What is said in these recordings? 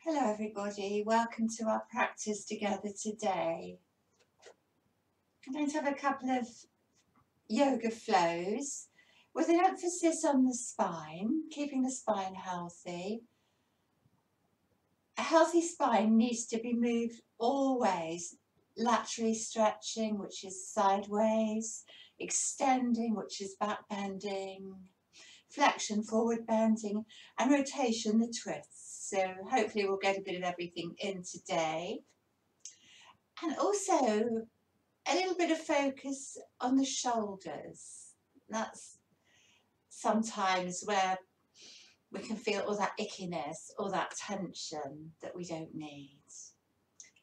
Hello everybody, welcome to our practice together today. I'm going to have a couple of yoga flows with an emphasis on the spine, keeping the spine healthy. A healthy spine needs to be moved always, laterally stretching, which is sideways, extending, which is back bending, flexion, forward bending, and rotation, the twists. So hopefully we'll get a bit of everything in today. And also a little bit of focus on the shoulders. That's sometimes where we can feel all that ickiness, all that tension that we don't need.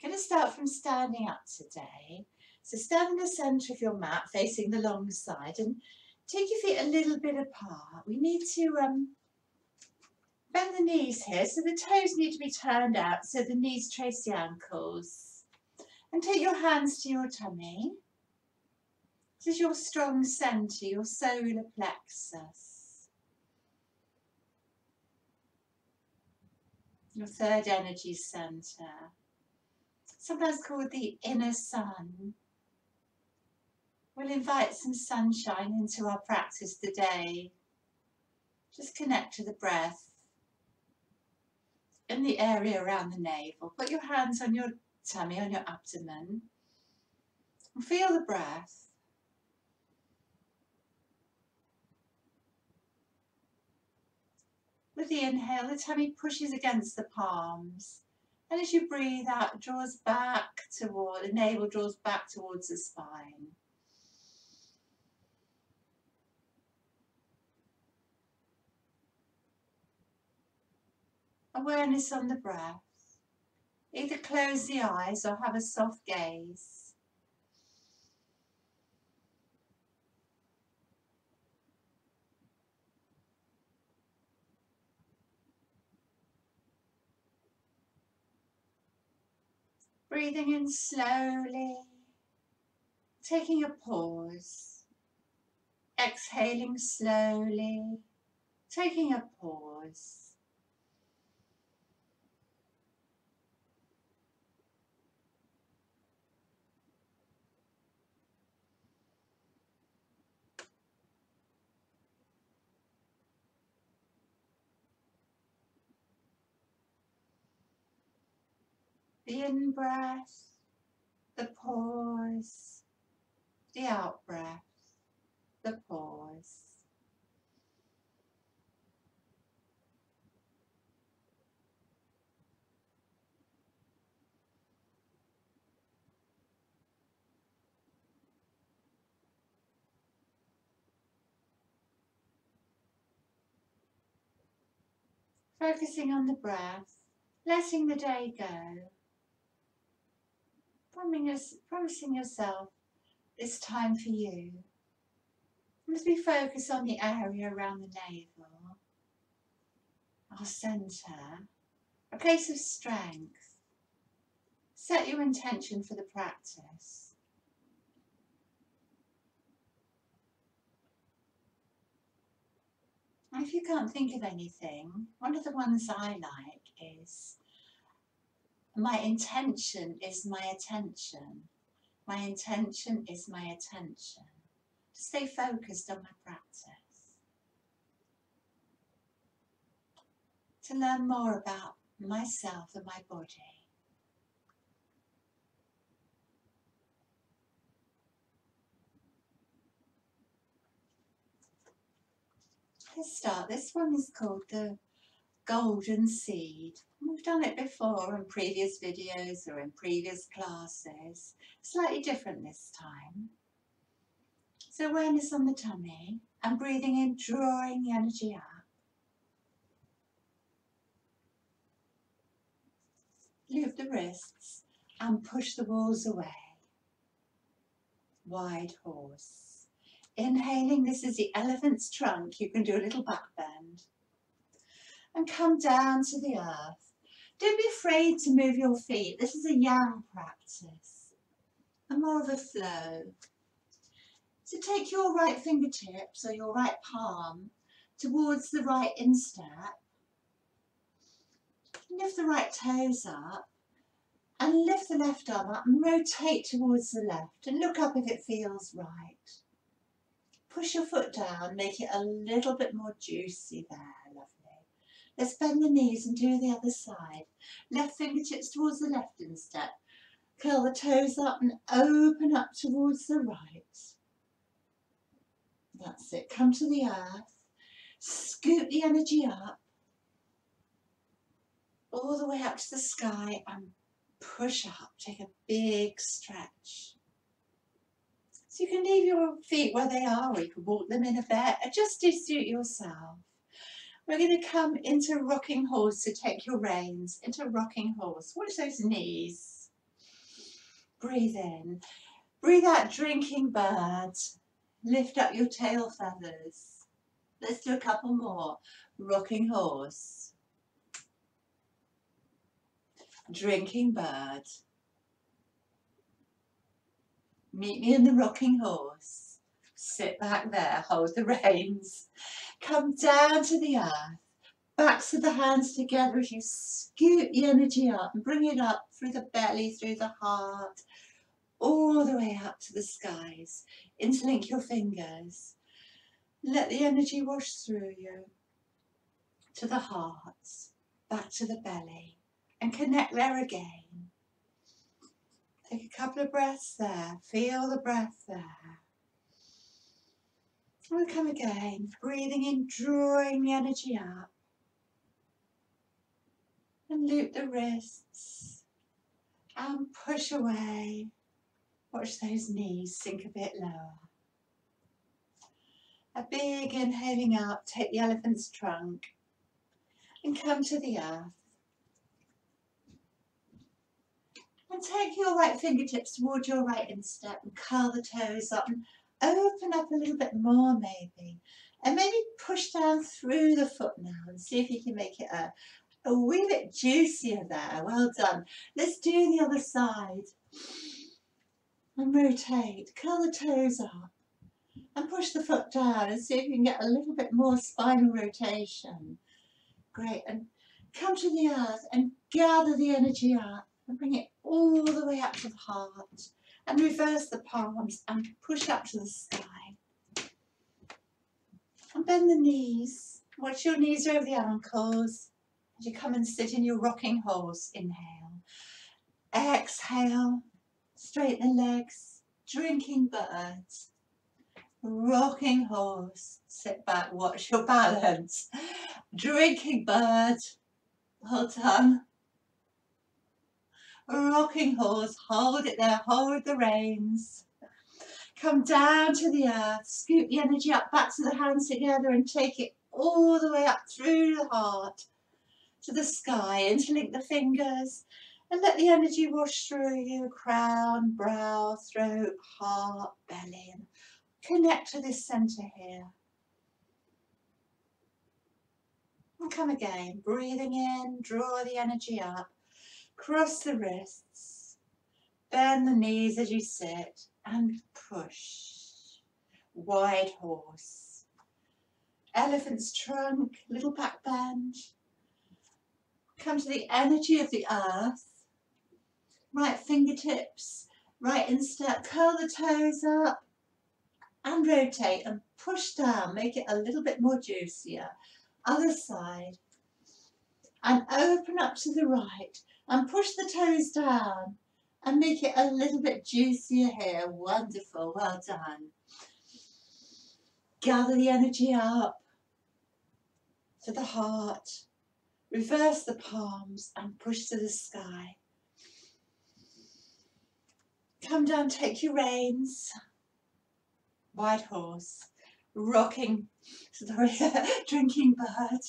I'm going to start from standing up today. So stand in the centre of your mat facing the long side and take your feet a little bit apart. We need to bend the knees here, so the toes need to be turned out so the knees trace the ankles. And take your hands to your tummy. This is your strong centre, your solar plexus. Your third energy centre. Sometimes called the inner sun. We'll invite some sunshine into our practice today. Just connect to the breath in the area around the navel. Put your hands on your tummy, on your abdomen, and feel the breath. With the inhale, the tummy pushes against the palms, and as you breathe out, it draws back toward, the navel draws back towards the spine. Awareness on the breath. Either close the eyes or have a soft gaze. Breathing in slowly, taking a pause. Exhaling slowly, taking a pause. The in-breath, the pause, the out-breath, the pause. Focusing on the breath, letting the day go. Promising yourself this time for you. And as we focus on the area around the navel, our centre, a place of strength, set your intention for the practice. And if you can't think of anything, one of the ones I like is, my intention is my attention. My intention is my attention. To stay focused on my practice. To learn more about myself and my body. Let's start. This one is called the golden seed. We've done it before in previous videos or in previous classes. Slightly different this time. So awareness on the tummy and breathing in, drawing the energy up. Loop the wrists and push the walls away. Wide horse. Inhaling, this is the elephant's trunk. You can do a little back bend. And come down to the earth. Don't be afraid to move your feet. This is a yang practice. And more of a flow. So take your right fingertips or your right palm towards the right instep. Lift the right toes up and lift the left arm up and rotate towards the left and look up if it feels right. Push your foot down, make it a little bit more juicy there, lovely. Let's bend the knees and do the other side. Left fingertips towards the left instead. Curl the toes up and open up towards the right. That's it. Come to the earth. Scoop the energy up. All the way up to the sky and push up. Take a big stretch. So you can leave your feet where they are, or you can walk them in a bit. Just to suit yourself. We're going to come into rocking horse, so take your reins into rocking horse. Watch those knees. Breathe in. Breathe out, drinking bird. Lift up your tail feathers. Let's do a couple more. Rocking horse. Drinking bird. Meet me in the rocking horse. Sit back there, hold the reins. Come down to the earth. Backs of the hands together as you scoot the energy up and bring it up through the belly, through the heart, all the way up to the skies. Interlink your fingers. Let the energy wash through you to the heart, back to the belly, and connect there again. Take a couple of breaths there. Feel the breath there. We'll come again, breathing in, drawing the energy up. And loop the wrists. And push away. Watch those knees sink a bit lower. A big inhaling up, take the elephant's trunk. And come to the earth. And take your right fingertips towards your right instep and curl the toes up and open up a little bit more maybe. And maybe push down through the foot now and see if you can make it a wee bit juicier there. Well done. Let's do the other side. And rotate. Curl the toes up. And push the foot down and see if you can get a little bit more spinal rotation. Great. And come to the earth and gather the energy up. And bring it all the way up to the heart. And reverse the palms and push up to the sky. And bend the knees. Watch your knees over the ankles. As you come and sit in your rocking horse. Inhale. Exhale. Straighten the legs. Drinking bird. Rocking horse. Sit back. Watch your balance. Drinking bird. Well done. Rocking horse, hold it there, hold the reins. Come down to the earth, scoop the energy up, back to the hands together and take it all the way up through the heart to the sky. Interlink the fingers and let the energy wash through you, crown, brow, throat, heart, belly. And connect to this centre here. And come again, breathing in, draw the energy up. Cross the wrists, bend the knees as you sit and push. Wide horse. Elephant's trunk, little back bend. Come to the energy of the earth. Right fingertips, right instep, curl the toes up and rotate and push down. Make it a little bit more juicier. Other side. And open up to the right. And push the toes down and make it a little bit juicier here. Wonderful, well done. Gather the energy up to the heart. Reverse the palms and push to the sky. Come down, take your reins. Wide horse. Rocking, drinking bird.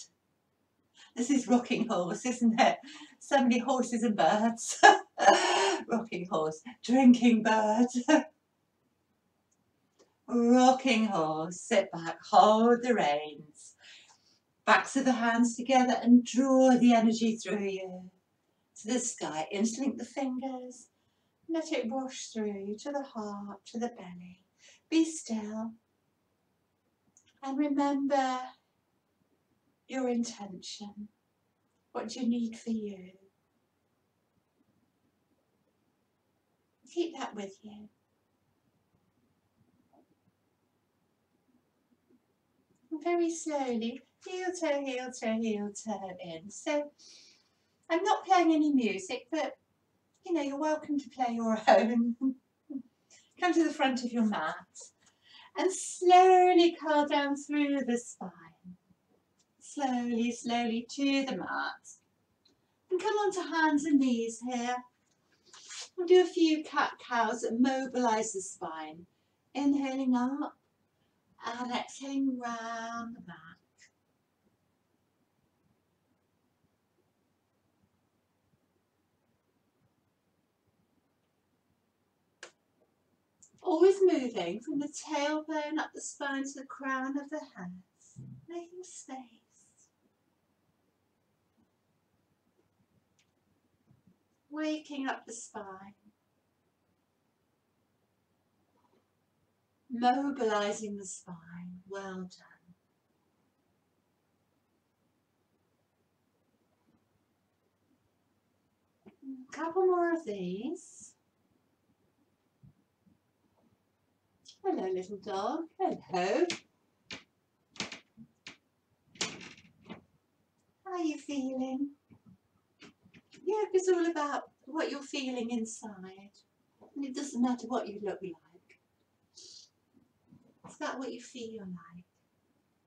This is rocking horse, isn't it? So many horses and birds. Rocking horse, drinking bird. Rocking horse, sit back, hold the reins. Backs of the hands together and draw the energy through you to the sky. Interlink the fingers. Let it wash through you to the heart, to the belly. Be still. And remember your intention. What do you need for you? Keep that with you. And very slowly, heel toe, heel toe, heel toe in. So I'm not playing any music, but you know, you're welcome to play your own. Come to the front of your mat and slowly curl down through the spine. Slowly, slowly to the mat. And come onto hands and knees here. We'll do a few cat-cows that mobilise the spine. Inhaling up and exhaling round the back. Always moving from the tailbone up the spine to the crown of the hands, making space. Waking up the spine. Mobilising the spine. Well done. A couple more of these. Hello, little dog. Hello. How are you feeling? Yoga is all about what you're feeling inside. And it doesn't matter what you look like. It's about what you feel like.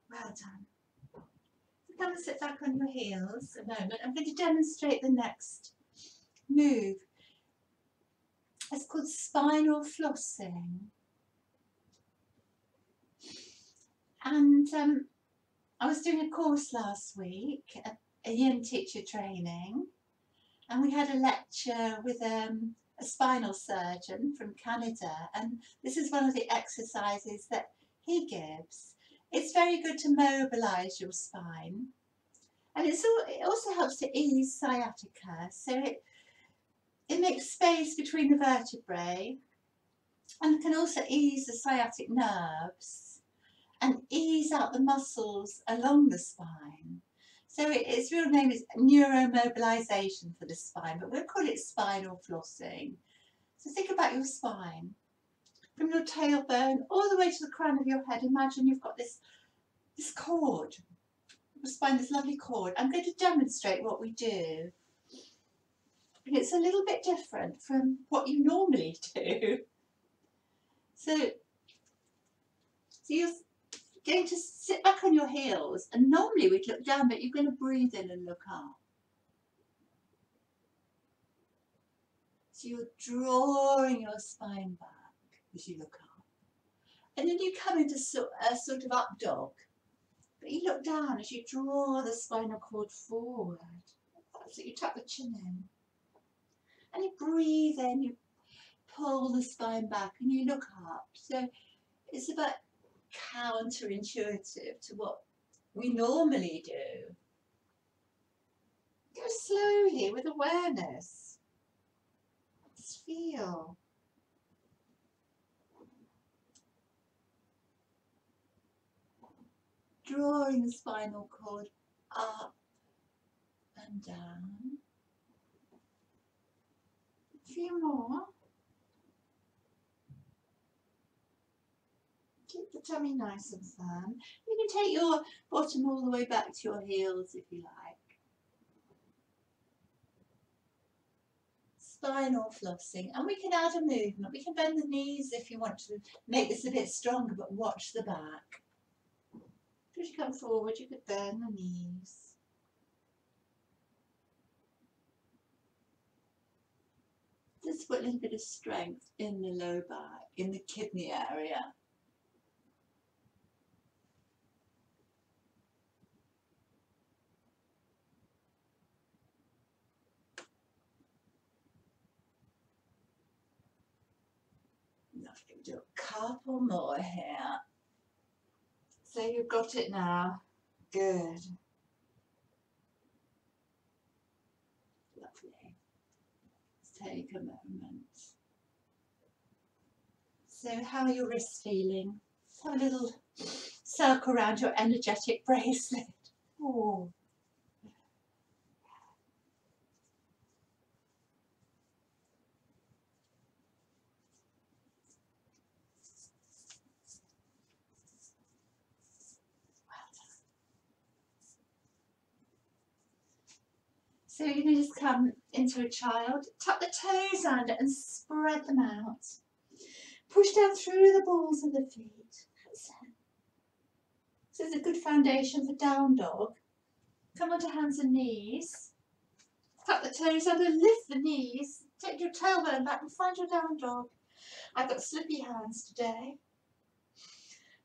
Well done. So come and sit back on your heels a moment. I'm going to demonstrate the next move. It's called Spinal Flossing. And I was doing a course last week, a yin teacher training, and we had a lecture with a spinal surgeon from Canada, and this is one of the exercises that he gives. It's very good to mobilise your spine, and it also helps to ease sciatica, so it makes space between the vertebrae and can also ease the sciatic nerves and ease out the muscles along the spine. So its real name is neuromobilisation for the spine, but we'll call it spinal flossing. So think about your spine. From your tailbone all the way to the crown of your head, imagine you've got this cord. Your spine, this lovely cord. I'm going to demonstrate what we do. And it's a little bit different from what you normally do. So you're going to sit back on your heels, and normally we'd look down, but you're going to breathe in and look up. So you're drawing your spine back as you look up. And then you come into a sort of up dog, but you look down as you draw the spinal cord forward. So you tuck the chin in. And you breathe in, you pull the spine back and you look up. So it's about counterintuitive to what we normally do. Go slowly with awareness. Just feel. Drawing the spinal cord up and down. A few more. Keep the tummy nice and firm. You can take your bottom all the way back to your heels if you like. Spinal flossing. And we can add a movement. We can bend the knees if you want to make this a bit stronger, but watch the back. As you come forward, you could bend the knees. Just put a little bit of strength in the low back, in the kidney area. Lovely. Do a couple more here. So you've got it now. Good. Lovely. Let's take a moment. So how are your wrists feeling? Have a little circle around your energetic bracelet. Oh. So you're going to just come into a child, tuck the toes under and spread them out. Push down through the balls of the feet. That's it. This is a good foundation for down dog. Come onto hands and knees. Tuck the toes under, lift the knees, take your tailbone back and find your down dog. I've got slippy hands today.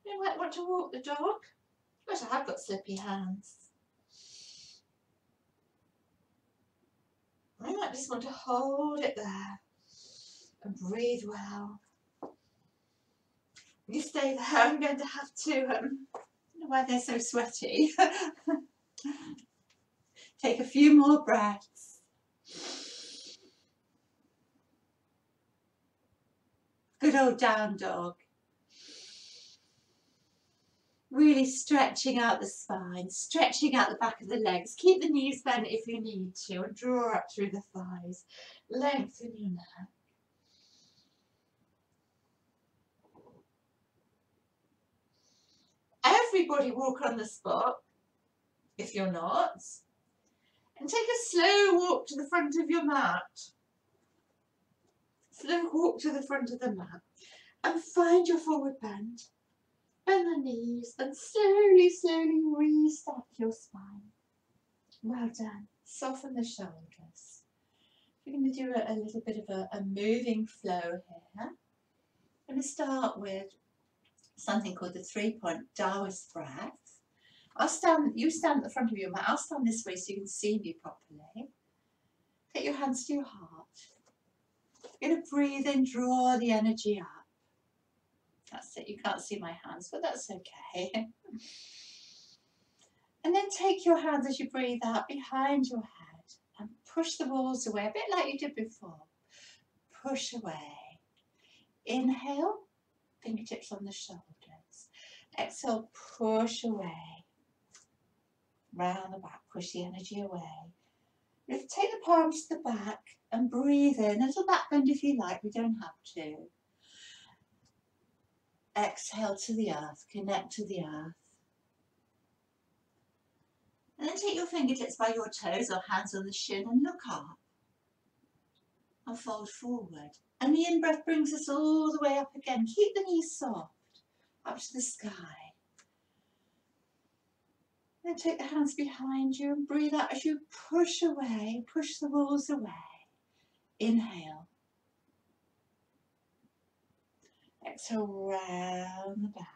You might want to walk the dog, but I have got slippy hands. You might just want to hold it there and breathe well. You stay there, I'm going to have to, I don't know why they're so sweaty. Take a few more breaths. Good old down dog. Really stretching out the spine, stretching out the back of the legs. Keep the knees bent if you need to and draw up through the thighs. Lengthen your neck. Everybody walk on the spot, if you're not. And take a slow walk to the front of your mat. Slow walk to the front of the mat. And find your forward bend. Bend the knees and slowly, slowly restack your spine. Well done. Soften the shoulders. We're going to do a little bit of a moving flow here. I'm going to start with something called the 3-point Taoist breath. You stand at the front of your mat. I'll stand this way so you can see me properly. Take your hands to your heart. You're going to breathe in, draw the energy up. That's it. You can't see my hands, but that's okay. And then take your hands as you breathe out behind your head and push the walls away, a bit like you did before. Push away. Inhale, fingertips on the shoulders. Exhale, push away. Round the back, push the energy away. Take the palms to the back and breathe in. A little back bend if you like, we don't have to. Exhale to the earth, connect to the earth. And then take your fingertips by your toes or hands on the shin and look up. And fold forward. And the in-breath brings us all the way up again. Keep the knees soft, up to the sky. Then take the hands behind you and breathe out as you push away, push the walls away. Inhale. Exhale round the back.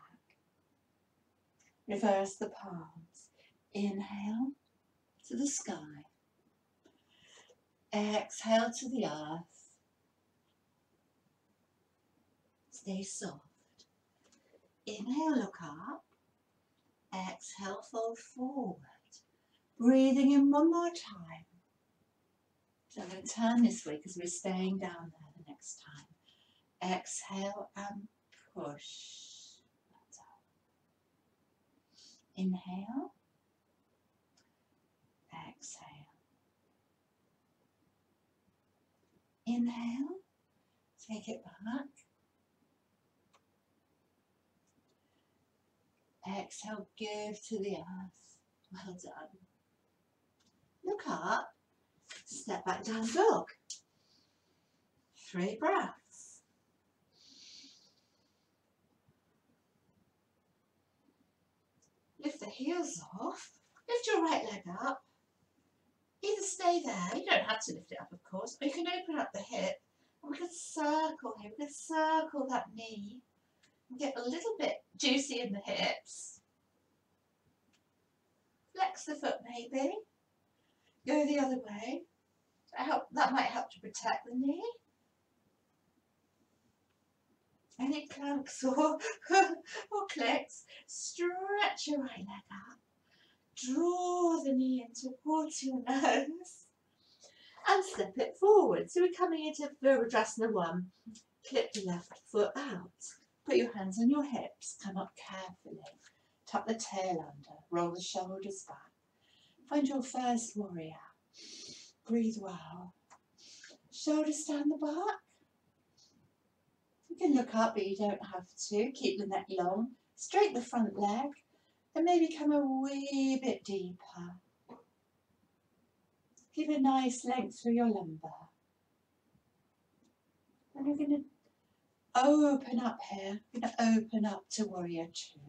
Reverse the palms. Inhale to the sky. Exhale to the earth. Stay soft. Inhale, look up. Exhale, fold forward. Breathing in one more time. So I'm going to turn this way because we're staying down there the next time. Exhale and push. Inhale. Exhale. Inhale. Take it back. Exhale, give to the earth. Well done. Look up. Step back, down dog. 3 breaths. Lift the heels off. Lift your right leg up. Either stay there, you don't have to lift it up of course, or you can open up the hip and we can circle here, we can circle that knee and get a little bit juicy in the hips. Flex the foot maybe, go the other way, that might help to protect the knee. Any clunks or clicks, stretch your right leg up. Draw the knee in towards your nose and step it forward. So we're coming into Virabhadrasana 1. Clip the left foot out. Put your hands on your hips. Come up carefully. Tuck the tail under. Roll the shoulders back. Find your first warrior. Breathe well. Shoulders down the back. You can look up, but you don't have to. Keep the neck long. Straighten the front leg. And maybe come a wee bit deeper. Give a nice length through your lumbar. And you're going to open up here. You're going to open up to warrior two.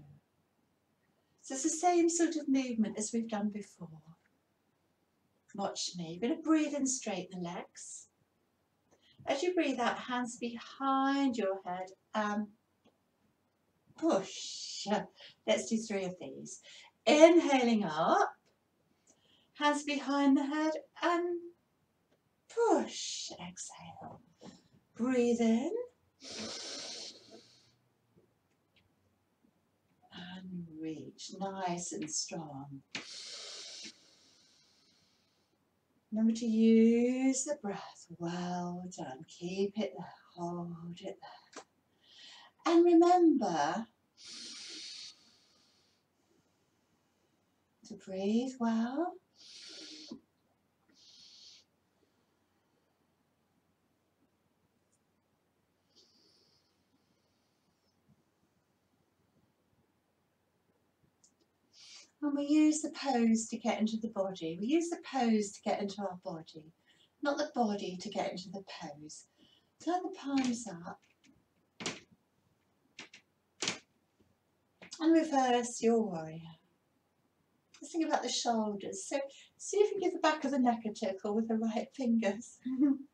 So it's the same sort of movement as we've done before. Watch me. You're going to breathe in, straighten the legs. As you breathe out, hands behind your head and push. Let's do 3 of these. Inhaling up, hands behind the head and push. Exhale. Breathe in. And reach. Nice and strong. Remember to use the breath. Well done. Keep it there. Hold it there. And remember to breathe well. And we use the pose to get into the body. We use the pose to get into our body, not the body to get into the pose. Turn the palms up and reverse your warrior. Let's think about the shoulders. So see if you give the back of the neck a tickle with the right fingers. You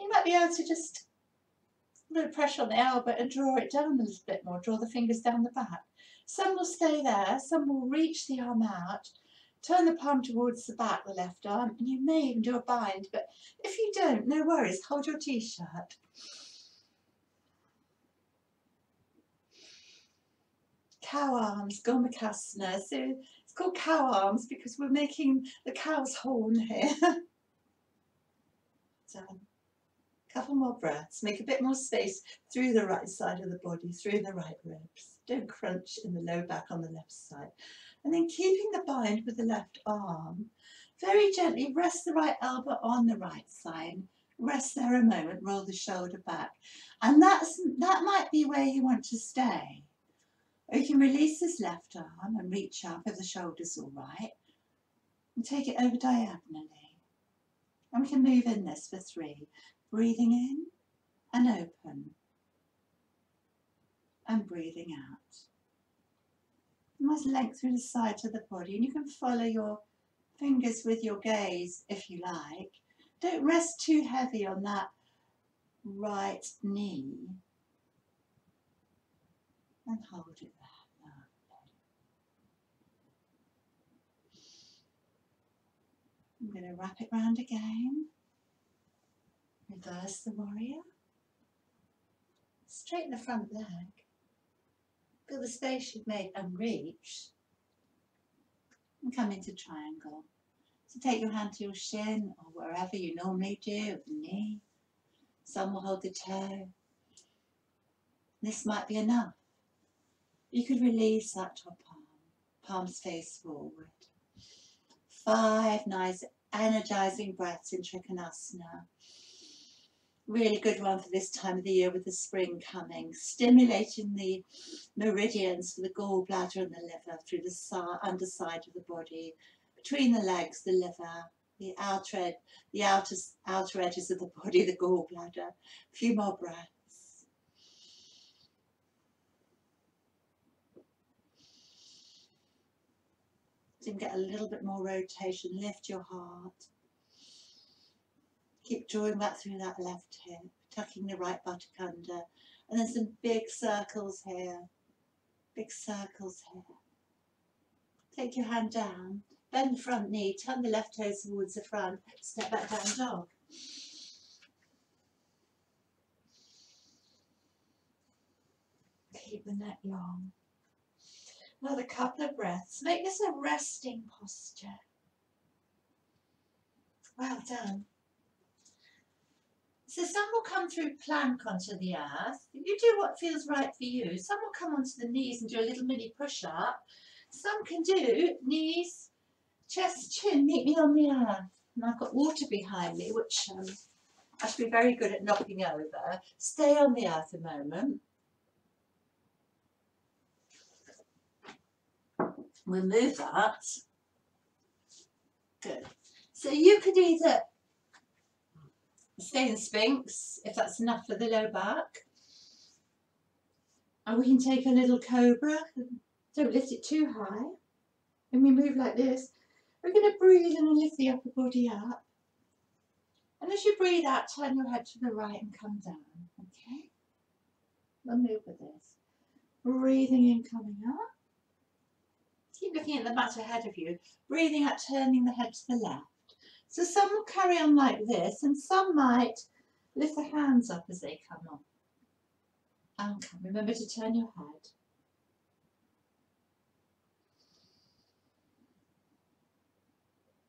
might be able to just a little pressure on the elbow and draw it down a little bit more. Draw the fingers down the back. Some will stay there, some will reach the arm out, turn the palm towards the back, the left arm, and you may even do a bind, but if you don't, no worries, hold your t-shirt. Cow arms, Gomakasana. So it's called cow arms because we're making the cow's horn here. Done. Couple more breaths. Make a bit more space through the right side of the body, through the right ribs. Don't crunch in the low back on the left side. And then keeping the bind with the left arm, very gently rest the right elbow on the right side. Rest there a moment, roll the shoulder back. And that might be where you want to stay. Or you can release this left arm and reach up if the shoulder's all right. And take it over diagonally. And we can move in this for 3. Breathing in and open. And breathing out. Nice length through the sides of the body. And you can follow your fingers with your gaze if you like. Don't rest too heavy on that right knee. And hold it there. I'm going to wrap it round again. Reverse the warrior. Straighten the front leg. Feel the space you've made and reach. And come into triangle. So take your hand to your shin or wherever you normally do, the knee. Some will hold the toe. This might be enough. You could release that top arm. Palms face forward. 5 nice energizing breaths in Trikonasana. Really good one for this time of the year with the spring coming. Stimulating the meridians for the gallbladder and the liver through the underside of the body, between the legs, the liver, the outer edges of the body, the gallbladder. A few more breaths. So you can get a little bit more rotation, lift your heart. Keep drawing back through that left hip, tucking the right buttock under. And then some big circles here, big circles here. Take your hand down, bend the front knee, turn the left toes towards the front, step back down dog. Keep the neck long. Another couple of breaths. Make this a resting posture. Well done. So some will come through plank onto the earth. You do what feels right for you. Some will come onto the knees and do a little mini push-up. Some can do knees, chest, chin, meet me on the earth. And I've got water behind me, which I should be very good at knocking over. Stay on the earth a moment. We'll move that. Good. So you could either stay in Sphinx, if that's enough for the low back, and we can take a little cobra. Don't lift it too high. And we move like this. We're going to breathe in and lift the upper body up. And as you breathe out, turn your head to the right and come down. Okay? We'll move with this. Breathing in, coming up. Keep looking at the mat ahead of you. Breathing out, turning the head to the left. So some will carry on like this, and some might lift the hands up as they come on. And come. Remember to turn your head.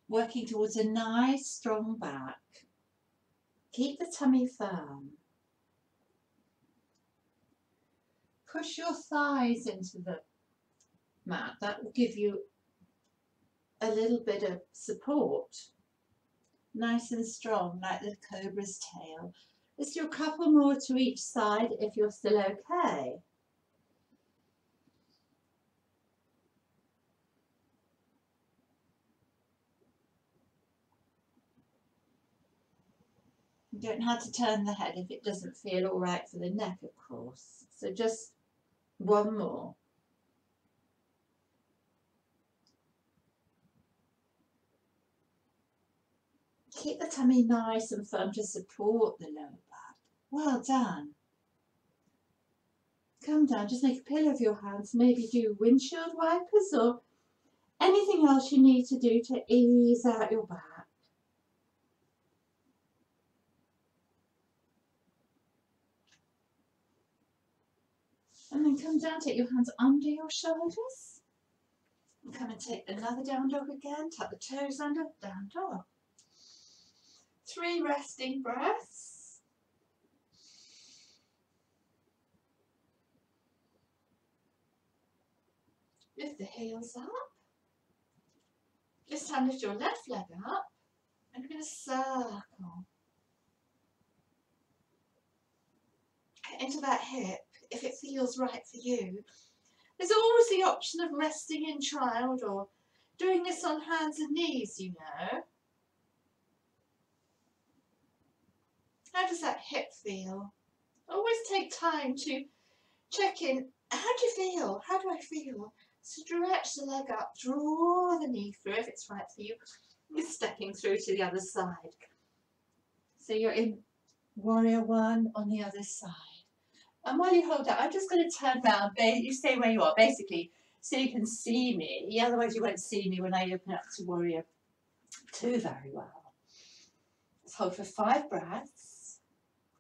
Working towards a nice, strong back. Keep the tummy firm. Push your thighs into the mat. That will give you a little bit of support. Nice and strong, like the cobra's tail. Let's do a couple more to each side if you're still okay. You don't have to turn the head if it doesn't feel all right for the neck, of course. So just one more. Keep the tummy nice and firm to support the lower back. Well done. Come down, just make a pillow of your hands. Maybe do windshield wipers or anything else you need to do to ease out your back. And then come down, take your hands under your shoulders. And come and take another down dog again. Tuck the toes under, down dog. 3 resting breaths. Lift the heels up. This time lift your left leg up. And we're going to circle. Get into that hip if it feels right for you. There's always the option of resting in child or doing this on hands and knees, you know. How does that hip feel? Always take time to check in. How do you feel? How do I feel? Stretch the leg up, draw the knee through if it's right for you. You're stepping through to the other side. So you're in warrior 1 on the other side. And while you hold that, I'm just going to turn around. You stay where you are, basically, so you can see me. Otherwise you won't see me when I open up to warrior 2 very well. Let's hold for 5 breaths.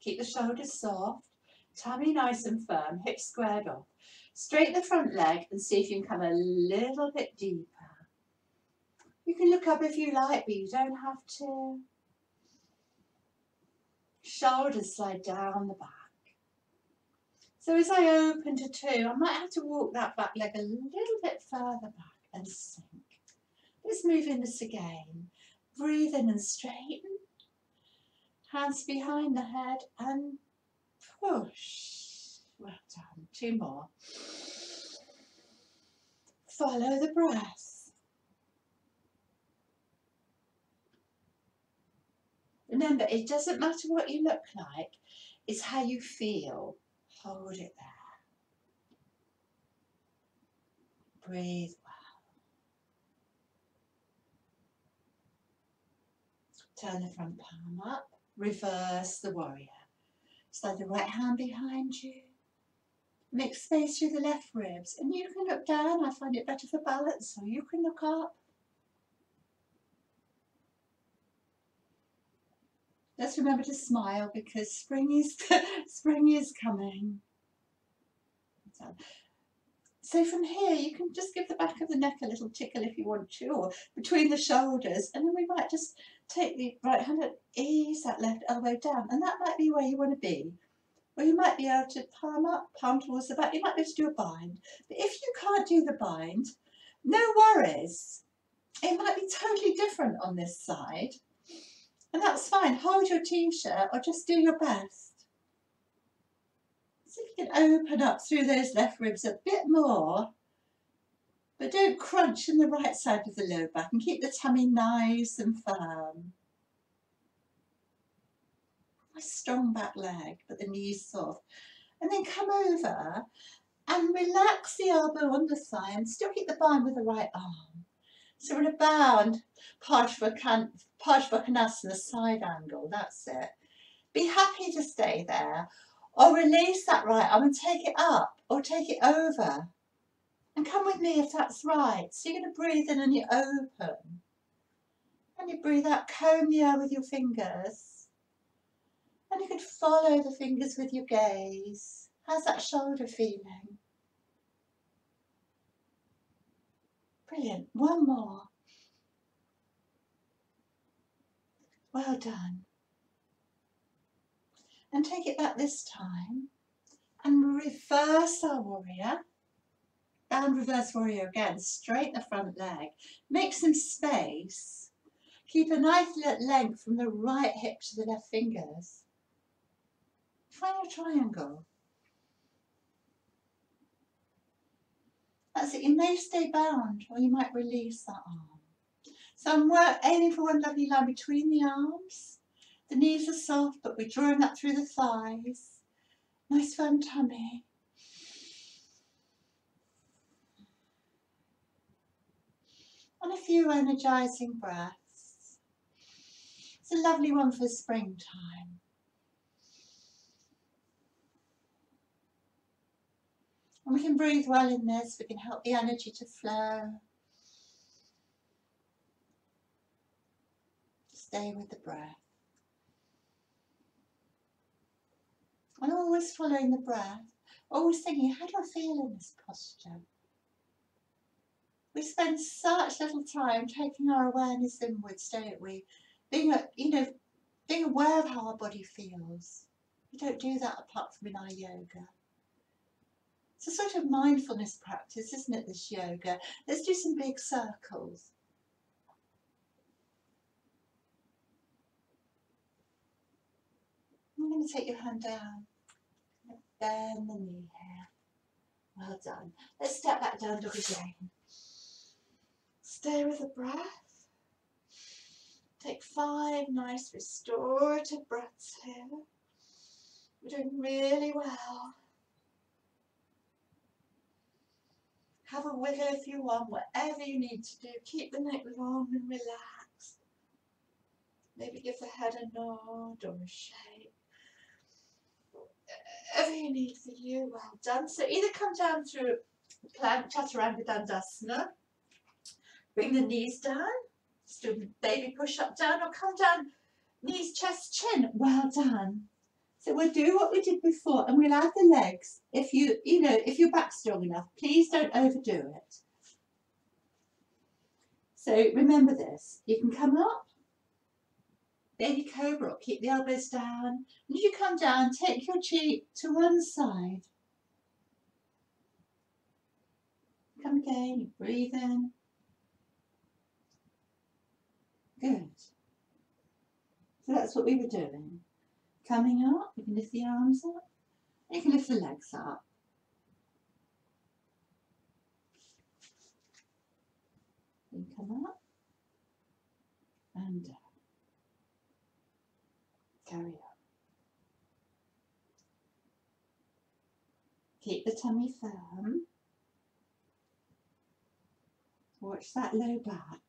Keep the shoulders soft, tummy nice and firm, hips squared off. Straighten the front leg and see if you can come a little bit deeper. You can look up if you like, but you don't have to. Shoulders slide down the back. So as I open to 2, I might have to walk that back leg a little bit further back and sink. Let's move in this again. Breathe in and straighten. Hands behind the head and push. Well done. 2 more. Follow the breath. Remember, it doesn't matter what you look like, it's how you feel. Hold it there. Breathe well. Turn the front palm up. Reverse the warrior. Slide the right hand behind you. Make space through the left ribs. And you can look down. I find it better for balance, so you can look up. Just remember to smile because spring is coming. So from here, you can just give the back of the neck a little tickle if you want to, or between the shoulders, and then we might just take the right hand and ease that left elbow down, and that might be where you want to be. Or you might be able to palm up, palm towards the back. You might be able to do a bind. But if you can't do the bind, no worries. It might be totally different on this side, and that's fine. Hold your t-shirt or just do your best. See if you can open up through those left ribs a bit more. But don't crunch in the right side of the low back and keep the tummy nice and firm. Nice strong back leg, but the knees soft. And then come over and relax the elbow on the thigh and still keep the bind with the right arm. So we're in a bound Parsvakonasana side angle, that's it. Be happy to stay there, or release that right arm and take it up or take it over. And come with me if that's right. So you're going to breathe in and you open. And you breathe out, comb the air with your fingers. And you could follow the fingers with your gaze. How's that shoulder feeling? Brilliant. One more. Well done. And take it back this time. And reverse our warrior. And reverse warrior again. Straighten the front leg. Make some space. Keep a nice length from the right hip to the left fingers. Find your triangle. That's it. You may stay bound or you might release that arm. So I'm aiming for one lovely line between the arms. The knees are soft, but we're drawing that through the thighs. Nice firm tummy. And a few energising breaths. It's a lovely one for springtime. And we can breathe well in this. We can help the energy to flow. Stay with the breath. And always following the breath. Always thinking, how do I feel in this posture? We spend such little time taking our awareness inwards, don't we? Being aware of how our body feels. We don't do that apart from in our yoga. It's a sort of mindfulness practice, isn't it, this yoga? Let's do some big circles. I'm going to take your hand down. Bend the knee here. Well done. Let's step back down dog again. Stay with the breath. Take 5 nice restorative breaths here. We're doing really well. Have a wiggle if you want, whatever you need to do. Keep the neck long and relaxed. Maybe give the head a nod or a shake. Whatever you need for you, well done. So either come down through plank chaturanga dandasana, bring the knees down, just do a baby push up down, or come down, knees, chest, chin, well done. So we'll do what we did before, and we'll add the legs. If your back's strong enough, please don't overdo it. So remember this, you can come up, baby cobra, or keep the elbows down. And as you come down, take your cheek to one side. Come again, you breathe in. Good. So that's what we were doing. Coming up, you can lift the arms up, and you can lift the legs up. Then come up and down. Carry on. Keep the tummy firm. Watch that low back.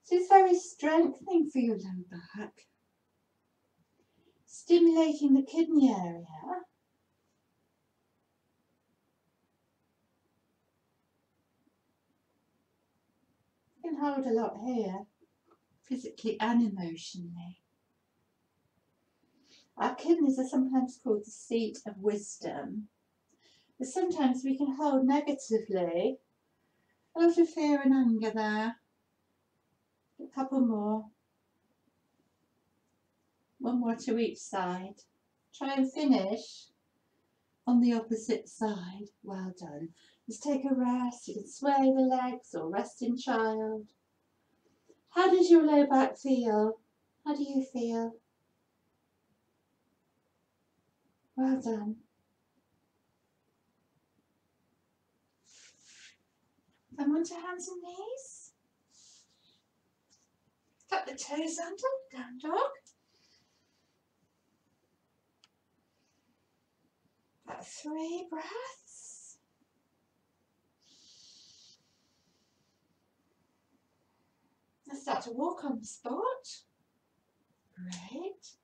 So it's very strengthening for your low back. Stimulating the kidney area. You can hold a lot here, physically and emotionally. Our kidneys are sometimes called the seat of wisdom, but sometimes we can hold negatively. A lot of fear and anger there. A couple more. One more to each side. Try and finish on the opposite side. Well done. Just take a rest. You can sway the legs or rest in child. How does your low back feel? How do you feel? Well done. Come onto hands and knees. Tuck the toes under, down dog. About 3 breaths. Let's start to walk on the spot. Great.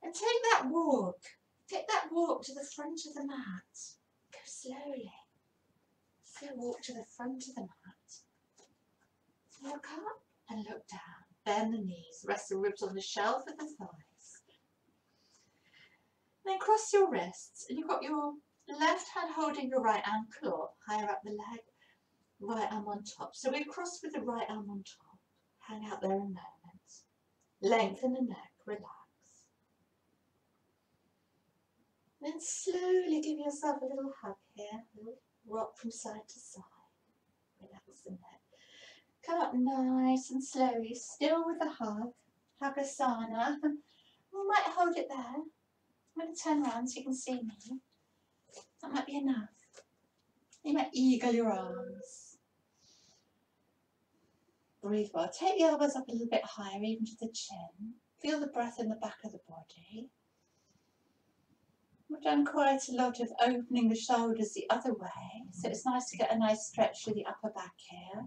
And take that walk to the front of the mat. Go slowly. Slow walk to the front of the mat. Look up and look down. Bend the knees. Rest the ribs on the shelf of the thighs. Then cross your wrists, and you've got your left hand holding your right ankle or higher up the leg, right arm on top. So we cross with the right arm on top. Hang out there a moment. Lengthen the neck, relax. Then slowly give yourself a little hug here, a little rock from side to side. Relax the neck. Come up nice and slowly, still with the hug, Hagasana. You might hold it there. I'm going to turn around so you can see me. That might be enough. You might eagle your arms. Breathe well. Take the elbows up a little bit higher, even to the chin. Feel the breath in the back of the body. We've done quite a lot of opening the shoulders the other way, so it's nice to get a nice stretch through the upper back here.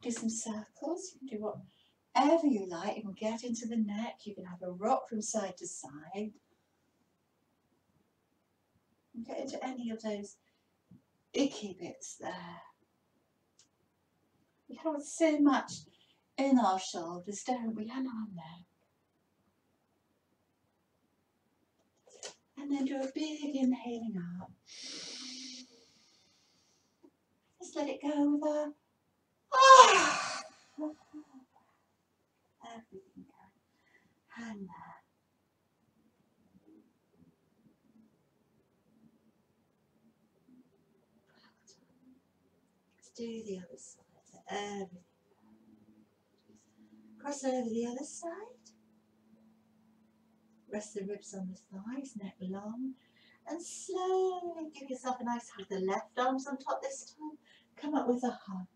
Do some circles. You can do whatever you like. You can get into the neck. You can have a rock from side to side. And get into any of those icky bits there. We hold so much in our shoulders, don't we, and our neck. And then do a big inhaling up. Just let it go with a everything going. Hang there. Let's do the other side. Everything. Cross over the other side. Rest the ribs on the thighs, neck long, and slowly give yourself a nice hug. The left arm's on top this time. Come up with a hug.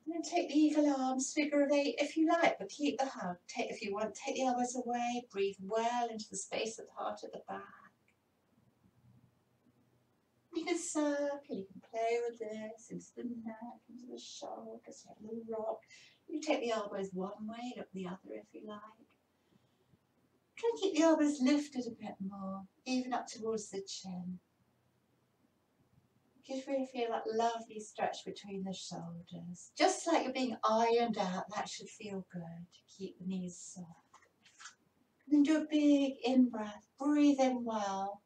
And then take the eagle arms, figure of 8 if you like, but keep the hug. If you want, take the elbows away. Breathe well into the space of the heart at the back. You can circle, you can play with this, into the neck, into the shoulders, have a little rock. You take the elbows one way, look the other if you like. Try and keep the elbows lifted a bit more, even up towards the chin. Just really feel that lovely stretch between the shoulders. Just like you're being ironed out, that should feel good. Keep the knees soft. And then do a big in-breath, breathe in well.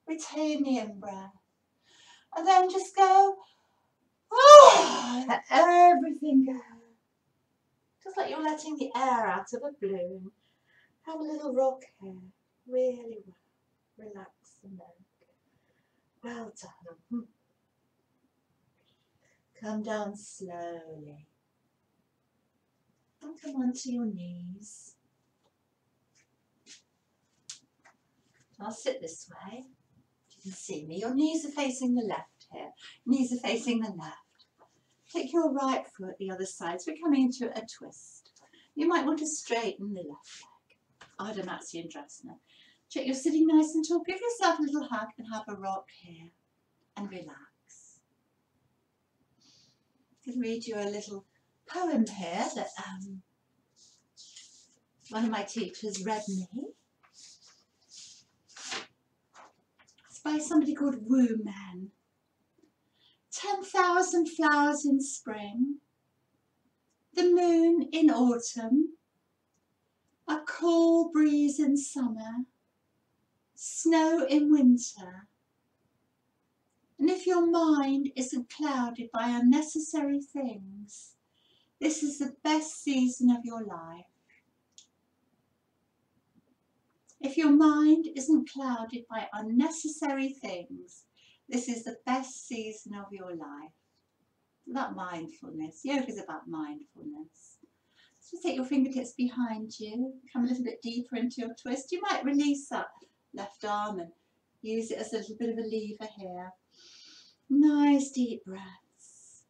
Retain the in-breath. And then just go, let everything go. Just like you're letting the air out of a balloon. Have a little rock here, really well. Relax the neck. Well done. Come down slowly. And come onto your knees. I'll sit this way. You can see me. Your knees are facing the left here. Knees are facing the left. Take your right foot the other side. So we're coming into a twist. You might want to straighten the left leg. Ardha Matsyendrasana. Check you're sitting nice and tall. Give yourself a little hug and have a rock here. And relax. I can read you a little poem here that one of my teachers read me. By somebody called Woo Man. 10,000 flowers in spring, the moon in autumn, a cool breeze in summer, snow in winter. And if your mind isn't clouded by unnecessary things, this is the best season of your life. If your mind isn't clouded by unnecessary things, this is the best season of your life. It's about mindfulness. Yoga is about mindfulness. So take your fingertips behind you, come a little bit deeper into your twist. You might release that left arm and use it as a little bit of a lever here. Nice deep breaths.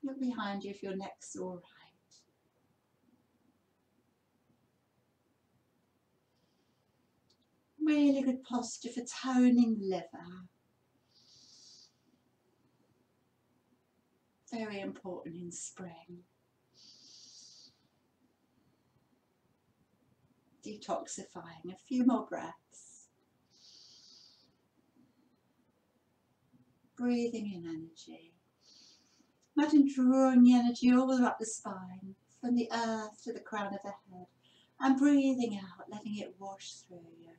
Look behind you if your neck's all right. Really good posture for toning the liver. Very important in spring. Detoxifying. A few more breaths. Breathing in energy. Imagine drawing the energy all the way up the spine, from the earth to the crown of the head, and breathing out, letting it wash through you,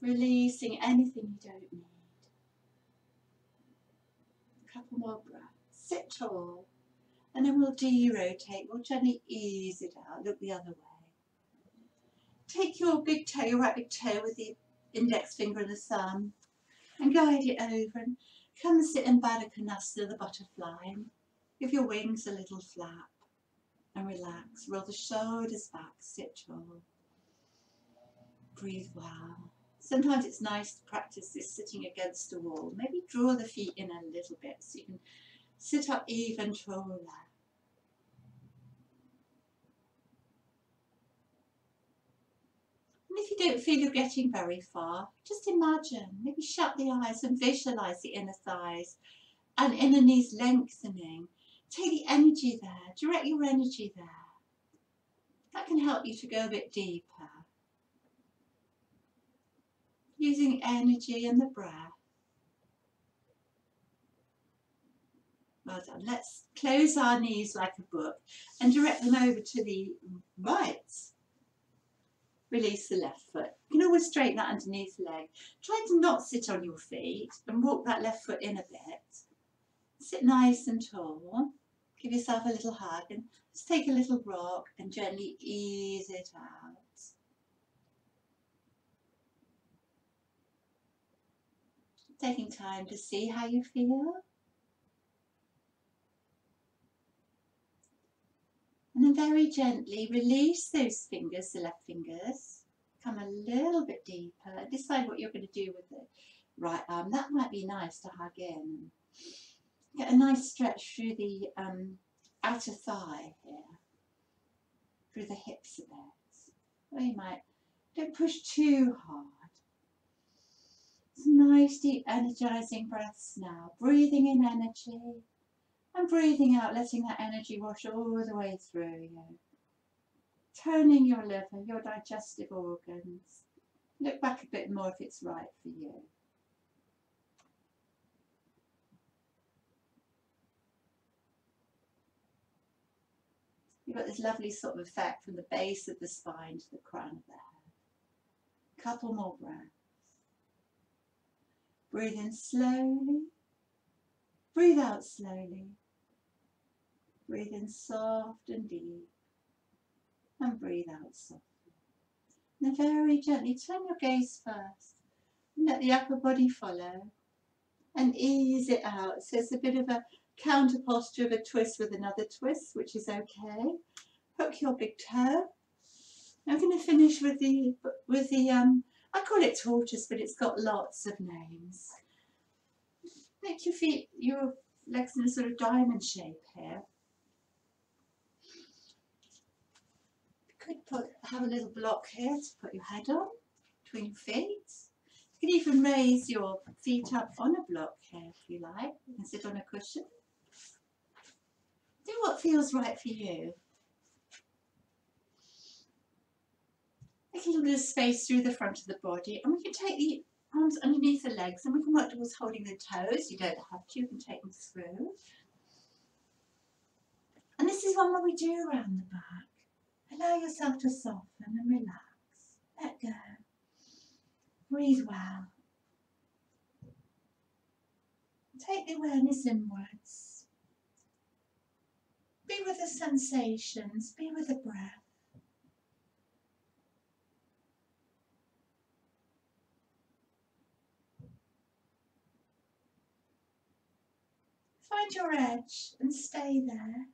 releasing anything you don't need. A couple more breaths. Sit tall, and then we'll de-rotate. We'll gently ease it out. Look the other way. Take your big toe, your right big toe, with the index finger and the thumb, and guide it over, and come and sit in Baddha Konasana, the butterfly. Give your wings a little flap and relax. Roll the shoulders back, sit tall. Breathe well. Sometimes it's nice to practice this sitting against a wall. Maybe draw the feet in a little bit so you can sit up even taller. And if you don't feel you're getting very far, just imagine, maybe shut the eyes and visualize the inner thighs and inner knees lengthening. Take the energy there, direct your energy there. That can help you to go a bit deeper. Using energy and the breath. Well done. Let's close our knees like a book and direct them over to the right. Release the left foot. You can always straighten that underneath the leg. Try to not sit on your feet and walk that left foot in a bit. Sit nice and tall. Give yourself a little hug and just take a little rock and gently ease it out. Taking time to see how you feel. And then very gently release those fingers, the left fingers. Come a little bit deeper. Decide what you're going to do with the right arm. That might be nice to hug in. Get a nice stretch through the outer thigh here, through the hips a bit. Or you might, don't push too hard. Some nice deep energizing breaths now. Breathing in energy and breathing out, letting that energy wash all the way through you. Toning your liver, your digestive organs. Look back a bit more if it's right for you. You've got this lovely sort of effect from the base of the spine to the crown of the head. Couple more breaths. Breathe in slowly. Breathe out slowly. Breathe in soft and deep. And breathe out softly. And then very gently turn your gaze first. And let the upper body follow. And ease it out. So it's a bit of a counter posture of a twist with another twist, which is okay. Hook your big toe. I'm going to finish with the I call it tortoise, but it's got lots of names. Make your feet, your legs in a sort of diamond shape here. You could have a little block here to put your head on, between your feet. You can even raise your feet up on a block here if you like. You can sit on a cushion. Do what feels right for you. Make a little bit of space through the front of the body, and we can take the arms underneath the legs and we can work towards holding the toes. You don't have to, you can take them through. And this is one where we do around the back. Allow yourself to soften and relax. Let go. Breathe well. Take the awareness inwards. Be with the sensations, be with the breath. Find your edge and stay there.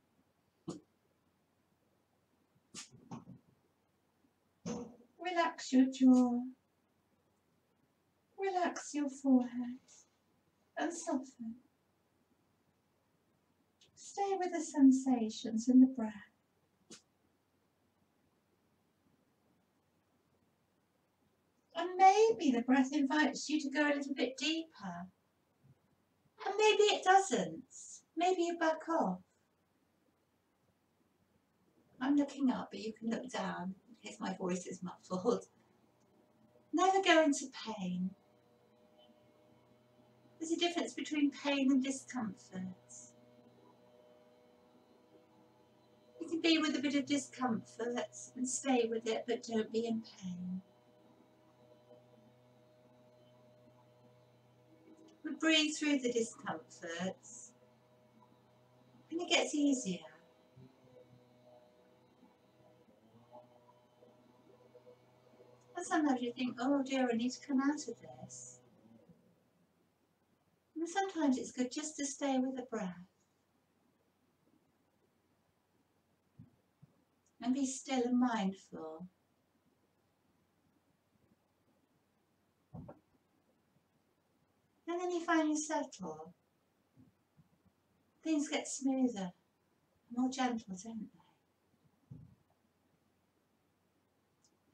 Relax your jaw. Relax your forehead and soften. Stay with the sensations in the breath. And maybe the breath invites you to go a little bit deeper. And maybe it doesn't. Maybe you back off. I'm looking up, but you can look down in case my voice is muffled. Never go into pain. There's a difference between pain and discomfort. You can be with a bit of discomfort and stay with it, but don't be in pain. We breathe through the discomfort and it gets easier. And sometimes you think, oh dear, I need to come out of this. And sometimes it's good just to stay with the breath. And be still and mindful. And then you find you settle. Things get smoother, more gentle, don't they?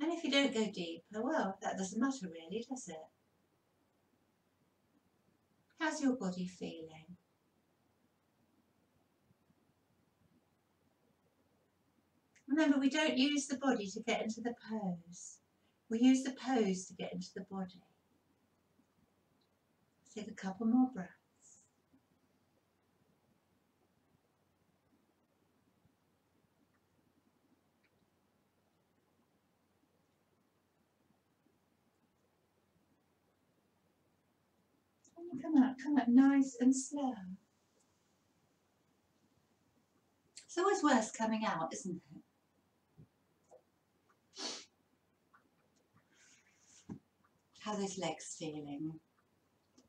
And if you don't go deeper, well, that doesn't matter really, does it? How's your body feeling? Remember, we don't use the body to get into the pose. We use the pose to get into the body. Take a couple more breaths. And come out nice and slow. It's always worse coming out, isn't it? How are those legs feeling?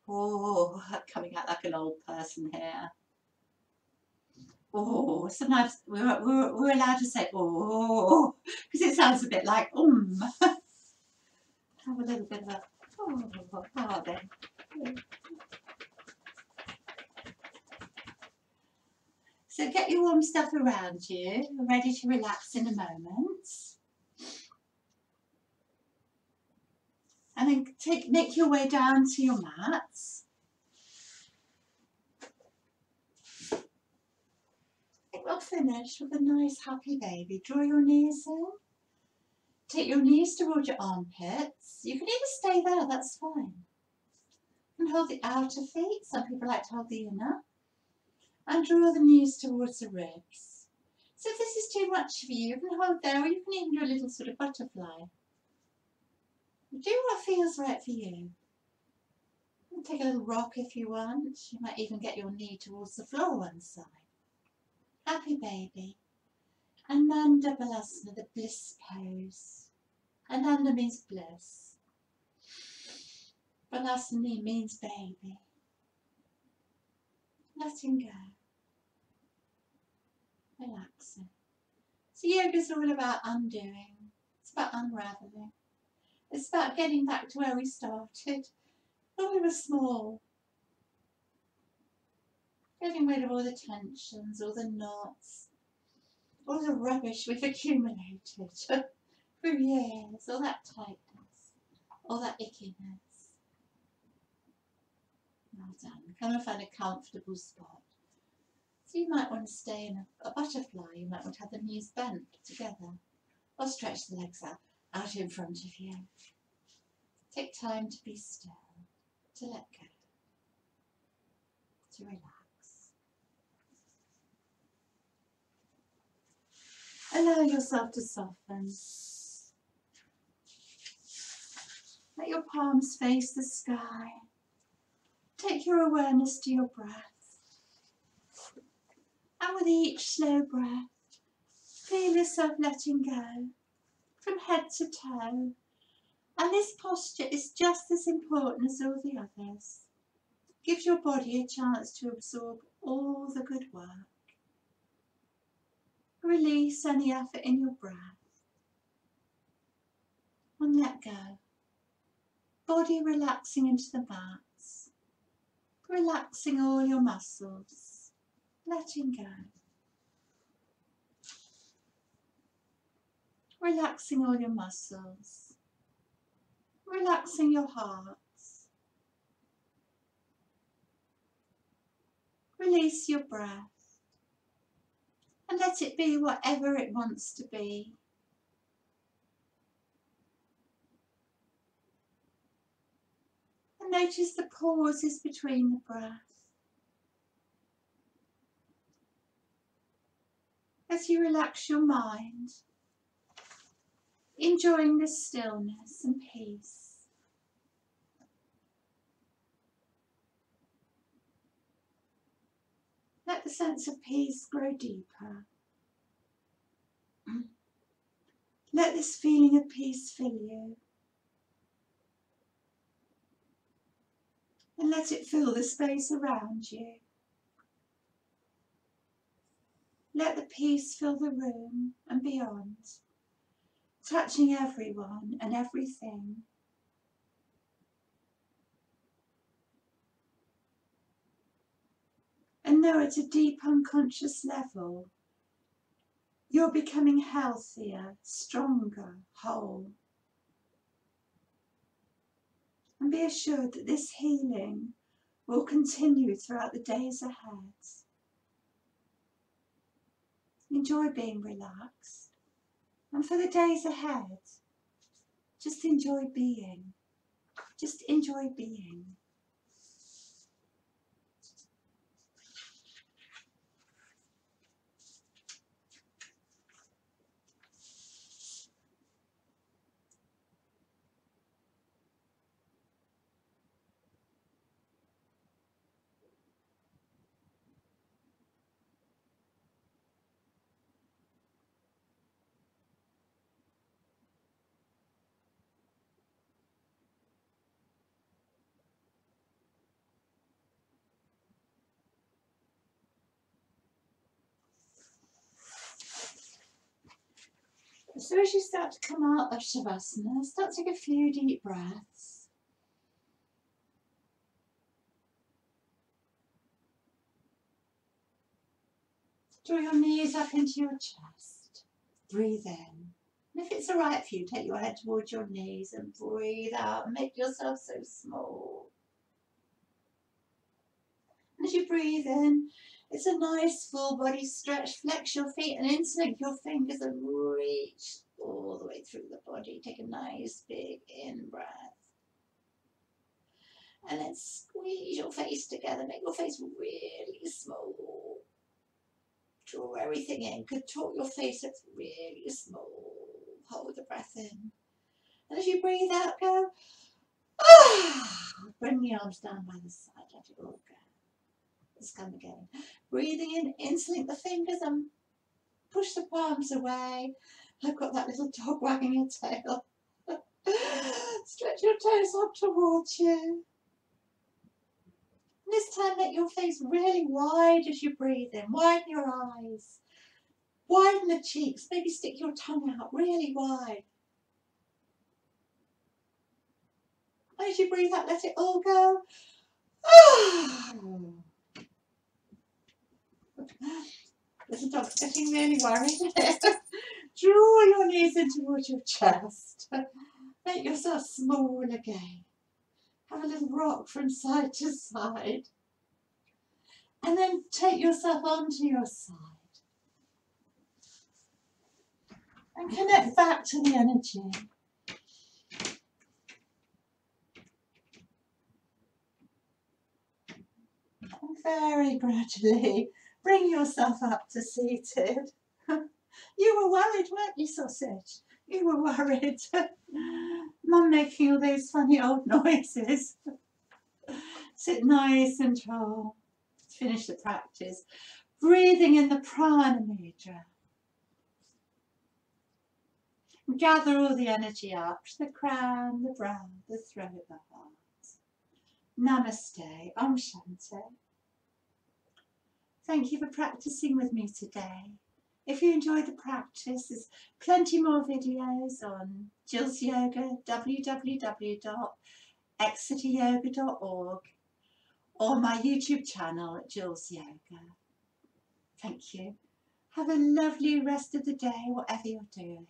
Oh, coming out like an old person here. Oh, sometimes we're allowed to say oh, because it sounds a bit like Have a little bit of a oh then. So get your warm stuff around you. We're ready to relax in a moment. And then make your way down to your mats. I think we'll finish with a nice happy baby. Draw your knees in. Take your knees towards your armpits. You can either stay there, that's fine. And hold the outer feet. Some people like to hold the inner. And draw the knees towards the ribs. So if this is too much for you, you can hold there, or you can even do a little sort of butterfly. Do what feels right for you. Take a little rock if you want. You might even get your knee towards the floor one side. Happy baby. Ananda Balasana, the bliss pose. Ananda means bliss. Balasana means baby. Letting go. Relaxing. So yoga is all about undoing. It's about unraveling. It's about getting back to where we started when we were small. Getting rid of all the tensions, all the knots, all the rubbish we've accumulated for years, all that tightness, all that ickiness. Well done. Come and find a comfortable spot. So you might want to stay in a butterfly. You might want to have the knees bent together or stretch the legs out in front of you. Take time to be still, to let go, to relax. Allow yourself to soften. Let your palms face the sky. Take your awareness to your breath. And with each slow breath, feel yourself letting go from head to toe. And this posture is just as important as all the others. Gives your body a chance to absorb all the good work. Release any effort in your breath. And let go. Body relaxing into the mats, relaxing all your muscles, letting go. Relaxing all your muscles, relaxing your heart. Release your breath and let it be whatever it wants to be. And notice the pauses between the breath. As you relax your mind, enjoying the stillness and peace. Let the sense of peace grow deeper. Let this feeling of peace fill you. And let it fill the space around you. Let the peace fill the room and beyond, touching everyone and everything. And know at a deep unconscious level, you're becoming healthier, stronger, whole. And be assured that this healing will continue throughout the days ahead. Enjoy being relaxed. And for the days ahead, just enjoy being. Just enjoy being. So as you start to come out of Shavasana, start to take a few deep breaths. Draw your knees up into your chest. Breathe in. And if it's all right for you, take your head towards your knees and breathe out and make yourself so small. And as you breathe in, it's a nice full body stretch. Flex your feet and interlink your fingers and reach all the way through the body. Take a nice big in breath. And then squeeze your face together. Make your face really small. Draw everything in. Contort your face so it's really small. Hold the breath in. And as you breathe out, go. Bring the arms down by the side. Let it all go. Let's come again. Breathing in, interlink the fingers and push the palms away. I've got that little dog wagging your tail. Stretch your toes up towards you. And this time make your face really wide as you breathe in. Widen your eyes. Widen the cheeks. Maybe stick your tongue out really wide. As you breathe out, let it all go. Little dog's getting really worried. Draw your knees in towards your chest. Make yourself small again. Have a little rock from side to side. And then take yourself onto your side. And connect back to the energy. And very gradually bring yourself up to seated. You were worried, weren't you, sausage? You were worried. Mum making all those funny old noises. Sit nice and tall. Let's finish the practice. Breathing in the prana mudra. Gather all the energy up to the crown, the brow, the throat, the heart. Namaste, Om Shanti. Thank you for practicing with me today. If you enjoyed the practice, there's plenty more videos on Jill's Yoga, www.jillsyoga.com. exeteryoga.org, or my YouTube channel at Jules Yoga. Thank you. Have a lovely rest of the day, whatever you're doing.